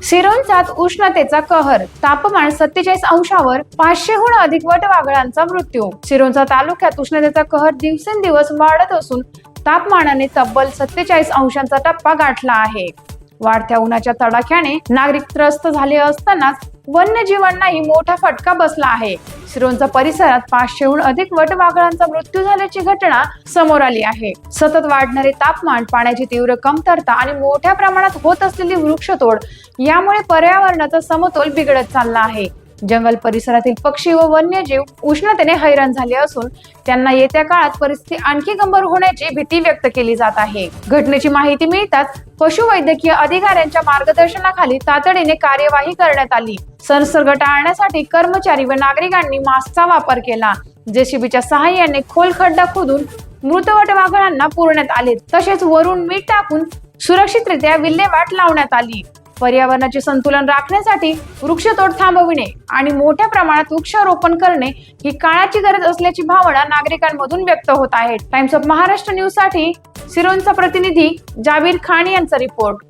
सिरोंचात उष्णतेचा कहर, तापमान 47 अंशावर, 500हून अधिक वटवाघळांचा मृत्यू. सिरोंचा तालुक्यात उष्णतेचा कहर दिवसेंदिवस वाढत असून तापमानाने तब्बल 47 अंशांचा टप्पा गाठला आहे. वाढत्या उन्हाच्या तडाख्याने नागरिक त्रस्त झाले असतानाच वन्यजीवांनाही मोठा फटका बसला आहे. सिरोंचा परिसरात 500हून अधिक वटवाघळांचा मृत्यू झाल्याची घटना समोर आली आहे. सतत वाढणारे तापमान, पाण्याची तीव्र कमतरता आणि मोठ्या प्रमाणात होत असलेली वृक्षतोड यामुळे पर्यावरणाचा समतोल बिघडत चालला आहे. जंगल परिसरातील पक्षी व वन्यजीव उष्णतेने हैराण झाले असून त्यांना येत्या काळात परिस्थिती आणखी गंभीर होण्याची भीती व्यक्त केली जात आहे. घटनेची माहिती मिळताच पशुवैद्यकीय अधिकाऱ्यांच्या मार्गदर्शनाखाली तातडीने कार्यवाही करण्यात आली. संसर्ग टाळण्यासाठी कर्मचारी व नागरिकांनी मास्कचा वापर केला. जेसीबीच्या सहाय्याने खोल खड्डा खोदून मृत वटवाघळांना पुरण्यात आले. तसेच वरून मीठ टाकून सुरक्षितरित्या विल्हेवाट लावण्यात आली. पर्यावरणाचे संतुलन राखण्यासाठी वृक्षतोड थांबविणे आणि मोठ्या प्रमाणात वृक्षारोपण करणे ही काळाची गरज असल्याची भावना नागरिकांमधून व्यक्त होत आहे. टाइम्स ऑफ महाराष्ट्र न्यूज साठी सिरोंचा प्रतिनिधी जाबीर खान यांचा रिपोर्ट.